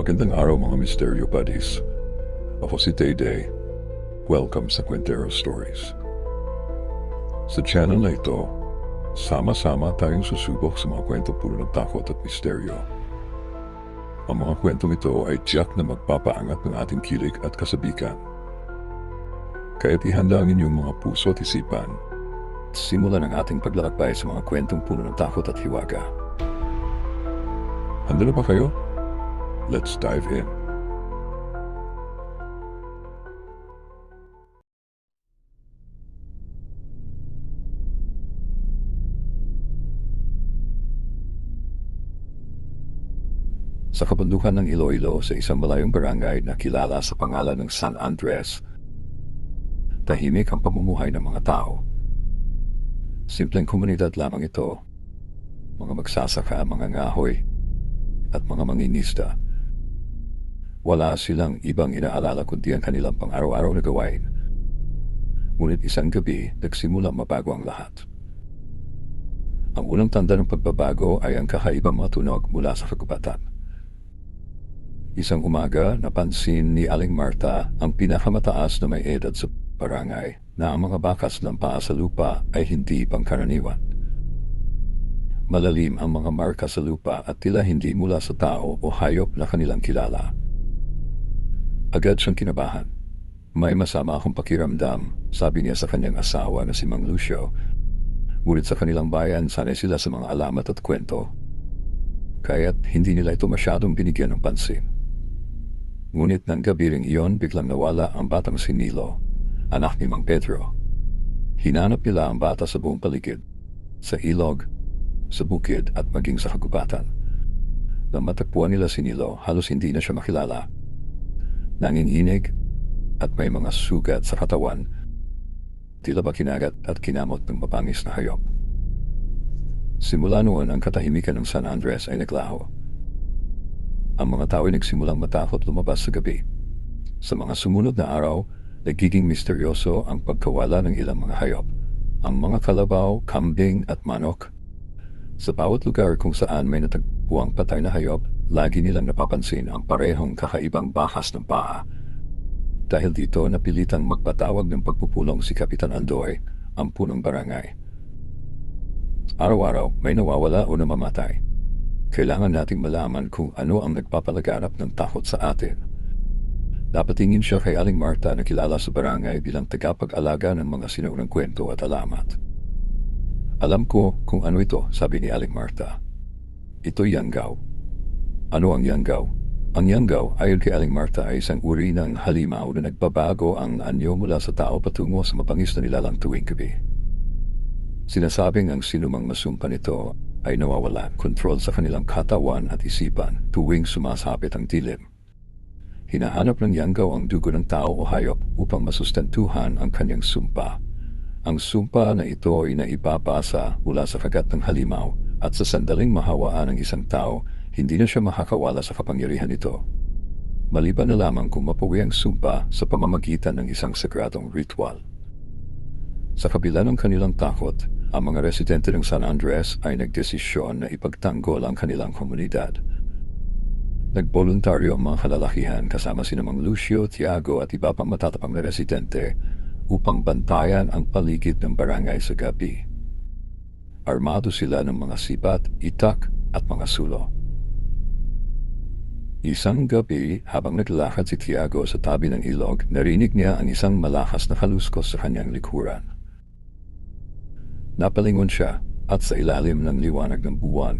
Magandang araw mga Misteryo Buddies. Ako si Day. Welcome sa Quintero Stories. Sa channel na ito, sama-sama tayong susubok sa mga kwento puno ng takot at misteryo. Ang mga kwentong ito ay tiyak na magpapaangat ng ating kilig at kasabikan. Kaya't ihanda ang inyong mga puso at isipan. Simulan ang ating paglalakbay sa mga kwentong puno ng takot at hiwaga. Handa na ba kayo? Let's dive in. Sa kabundukan ng Iloilo sa isang malayong barangay na kilala sa pangalan ng San Andres, tahimik ang pamumuhay ng mga tao. Simpleng komunidad lamang ito, mga magsasaka, mga ngahoy, at mga mangingisda. Wala silang ibang inaalala kundi ang kanilang pang-araw-araw na gawain. Ngunit isang gabi, nagsimulang mabago ang lahat. Ang unang tanda ng pagbabago ay ang kakaibang mga tunog mula sa kagubatan. Isang umaga, napansin ni Aling Marta, ang pinakamataas na may edad sa barangay, na ang mga bakas ng paa sa lupa ay hindi pangkaraniwan. Malalim ang mga marka sa lupa at tila hindi mula sa tao o hayop na kanilang kilala. Agad siyang kinabahan. May masama akong pakiramdam, sabi niya sa kanyang asawa na si Mang Lucio. Ngunit sa kanilang bayan, sanay sila sa mga alamat at kwento. Kaya't hindi nila ito masyadong binigyan ng pansin. Ngunit ng gabi ring iyon, biglang nawala ang batang si Nilo, anak ni Mang Pedro. Hinanap nila ang bata sa buong paligid, sa ilog, sa bukid at maging sa kagubatan. Nang matagpuan nila si Nilo, halos hindi na siya makilala. Nanginginig at may mga sugat sa katawan, tila ba kinagat at kinamot ng mapangis na hayop. Simula noon, ang katahimikan ng San Andres ay naglaho. Ang mga tao ay nagsimulang matakot lumabas sa gabi. Sa mga sumunod na araw, nagiging misteryoso ang pagkawala ng ilang mga hayop. Ang mga kalabaw, kambing at manok. Sa bawat lugar kung saan may natagpuang patay na hayop, lagi nilang napapansin ang parehong kakaibang bakas ng paa. Dahil dito, napilitang magpatawag ng pagpupulong si Kapitan Andoy, ang punong barangay. Araw-araw, may nawawala o namamatay. Kailangan nating malaman kung ano ang nagpapalaganap ng takot sa atin. Napatingin siya kay Aling Marta na kilala sa barangay bilang tagapag-alaga ng mga sinuunang kwento at alamat. Alam ko kung ano ito, sabi ni Aling Marta. Ito'y yanggaw. Ano ang yanggaw? Ang yanggaw, ayon kay Aling Marta, ay isang uri ng halimaw na nagbabago ang anyo mula sa tao patungo sa mapangis na nilalang tuwing gabi. Sinasabing ang sinumang masumpa nito ay nawawala kontrol sa kanilang katawan at isipan tuwing sumasapit ang dilim. Hinahanap ng yanggaw ang dugo ng tao o hayop upang masustentuhan ang kanyang sumpa. Ang sumpa na ito ay naipapasa mula sa kagat ng halimaw at sa sandaling mahawaan ng isang tao, hindi na siya makakawala sa kapangyarihan nito. Maliban na lamang kung mapawi ang sumpa sa pamamagitan ng isang sagradong ritual. Sa kabila ng kanilang takot, ang mga residente ng San Andres ay nagdesisyon na ipagtanggol ang kanilang komunidad. Nagboluntaryo ang mga kalalakihan kasama sina Mang Lucio, Tiago at iba pang matatapang na residente upang bantayan ang paligid ng barangay sa gabi. Armado sila ng mga sipat, itak at mga sulo. Isang gabi, habang naglalakad si Tiago sa tabi ng ilog, narinig niya ang isang malakas na kaluskos sa kanyang likuran. Napalingon siya at sa ilalim ng liwanag ng buwan,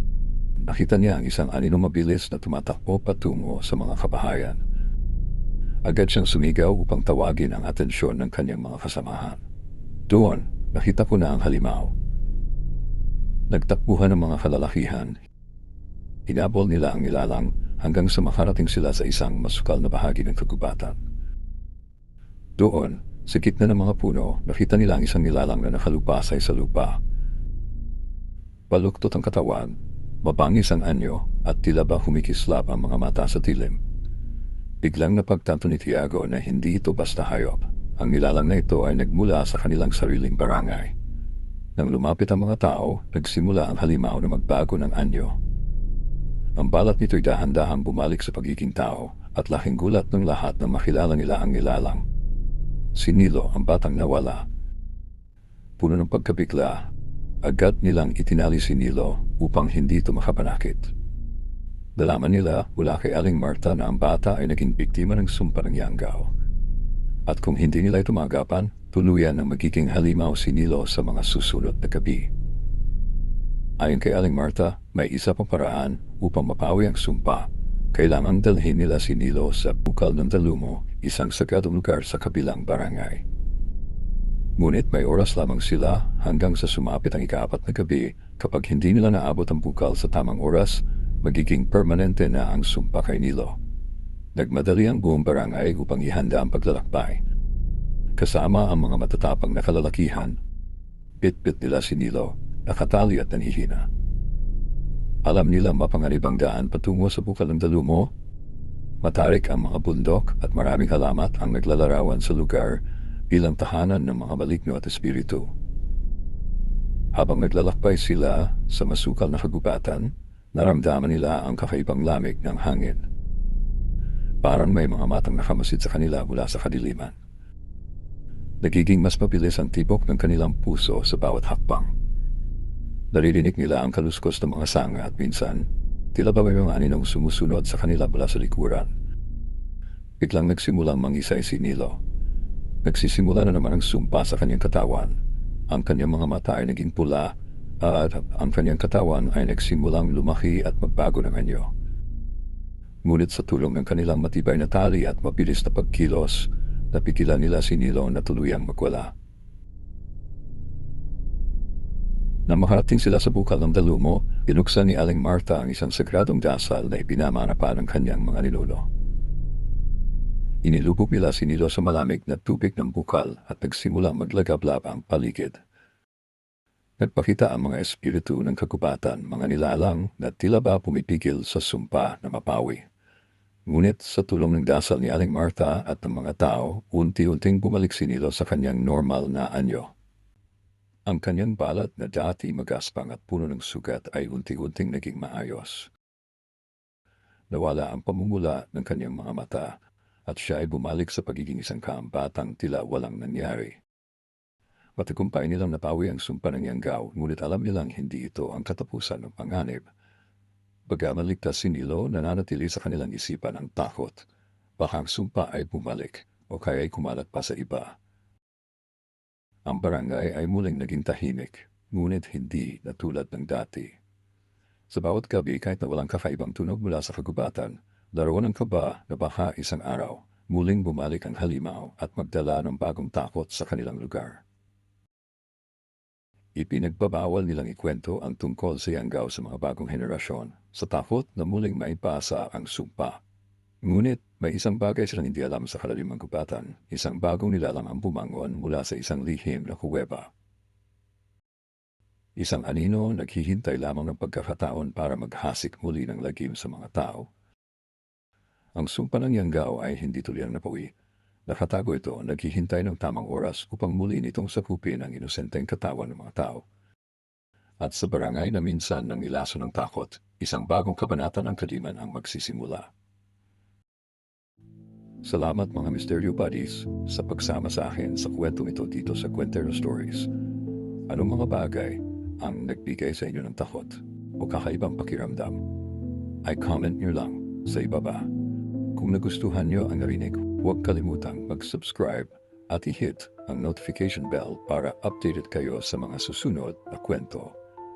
nakita niya ang isang anino mabilis na tumatakbo patungo sa mga kabahayan. Agad siyang sumigaw upang tawagin ang atensyon ng kanyang mga kasamahan. Doon, nakita ko na ang halimaw. Nagtakbuhan ng mga kalalakihan. Hinabol nila ang nilalang hanggang sa makarating sila sa isang masukal na bahagi ng kagubatan. Doon, sa gitna ng mga puno, nakita nila ang isang nilalang na nakalupasay sa lupa. Baluktot ang katawan, mabangis ang anyo at tila ba humikislap ang mga mata sa dilim. Biglang napagtanto ni Tiago na hindi ito basta hayop. Ang nilalang na ito ay nagmula sa kanilang sariling barangay. Nang lumapit ang mga tao, nagsimula ang halimaw na magbago ng anyo. Ang balat nito'y dahan-dahang bumalik sa pagiging tao at laking gulat ng lahat na makilala nila ang nilalang. Si Nilo, ang batang nawala. Puno ng pagkabigla, agad nilang itinali si Nilo upang hindi ito makapanakit. Nalaman nila mula kay Aling Marta na ang bata ay naging biktima ng sumpa ng Yanggao. At kung hindi nila ito magapan, tuluyan ang magiging halimaw si Nilo sa mga susunod na gabi. Ayon kay Aling Marta, may isa pang paraan upang mapawi ang sumpa. Kailangang dalhin nila si Nilo sa bukal ng Dalumo, isang sagradong lugar sa kabilang barangay. Ngunit may oras lamang sila hanggang sa sumapit ang ika-4 na gabi. Kapag hindi nila naabot ang bukal sa tamang oras, magiging permanente na ang sumpa kay Nilo. Nagmadali ang buong barangay upang ihanda ang paglalakbay. Kasama ang mga matatapang na kalalakihan, bit-bit nila si Nilo, nakatali at nanhihina. Alam nila mapanganibang daan patungo sa bukal ng Dalumo. Matarik ang mga bundok at maraming halamat ang naglalarawan sa lugar bilang tahanan ng mga maligno at espiritu. Habang naglalakbay sila sa masukal na kagubatan, naramdaman nila ang kakaibang lamig ng hangin. Parang may mga matang nakamasid sa kanila mula sa kadiliman. Nagiging mas mabilis ang tibok ng kanilang puso sa bawat hakbang. Naririnig nila ang kaluskos ng mga sanga at minsan, tila ba may mga aninong sumusunod sa kanila mula sa likuran. Biglang nagsimulang mangisay si Nilo. Nagsisimula na naman ang sumpa sa kanyang katawan. Ang kanyang mga mata ay naging pula at ang kanyang katawan ay nagsimulang lumaki at magbago ng anyo. Ngunit sa tulong ng kanilang matibay na tali at mabilis na pagkilos, napigilan nila si Nilo na tuluyang magwala. Nang makarating sila sa bukal ng Dalumo, binuksan ni Aling Marta ang isang sagradong dasal na ipinamana pa ng kanyang mga ninuno. Inilubog nila si Nilo sa malamig na tubig ng bukal at nagsimulang maglagablab ang paligid. Nagpakita ang mga espiritu ng kagubatan, mga nilalang na tila ba pumipigil sa sumpa na mapawi. Ngunit sa tulong ng dasal ni Aling Marta at ng mga tao, unti-unting bumalik si Nilo sa kanyang normal na anyo. Ang kanyang balat na dati magaspang at puno ng sugat ay unti-unting naging maayos. Nawala ang pamumula ng kanyang mga mata at siya ay bumalik sa pagiging isang kaambatang tila walang nangyari. Matagumpay nilang napawi ang sumpa ng Yanggao, ngunit alam nilang hindi ito ang katapusan ng panganib. Bagaman ligtas si Nilo, nananatili sa kanilang isipan ang takot. Baka ang sumpa ay bumalik o kaya ay kumalat pa sa iba. Ang barangay ay muling naging tahimik, ngunit hindi na tulad ng dati. Sa bawat gabi, kahit na walang kakaibang tunog mula sa kagubatan, larawan ng kaba na baka isang araw, muling bumalik ang halimaw at magdala ng bagong takot sa kanilang lugar. Ipinagbabawal nilang ikwento ang tungkol sa Yanggao sa mga bagong henerasyon, sa takot na muling maipasa ang sumpa. Ngunit may isang bagay silang hindi alam sa kalalimang gubatan, isang bagong nilalang ang bumangon mula sa isang lihim na kuweba. Isang anino naghihintay lamang ng pagkakataon para maghasik muli ng lagim sa mga tao. Ang sumpa ng Yanggao ay hindi tuluyang napawi. Nakatago ito, naghihintay ng tamang oras upang muli nitong sakupin ang inosenteng katawan ng mga tao. At sa barangay na minsan nang ilaso ng takot, isang bagong kabanata ng kadiman ang magsisimula. Salamat mga Mysterio Buddies sa pagsama sa akin sa kwentong ito dito sa Kwentero Stories. Anong mga bagay ang nagbigay sa inyo ng takot o kakaibang pakiramdam? Ay comment nyo lang sa ibaba. Kung nagustuhan nyo ang narinig, huwag kalimutang mag-subscribe at i-hit ang notification bell para updated kayo sa mga susunod na kwento.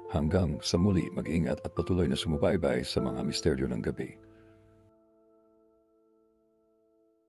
Hanggang sa muli, mag-ingat at patuloy na sumubaybay sa mga misteryo ng gabi.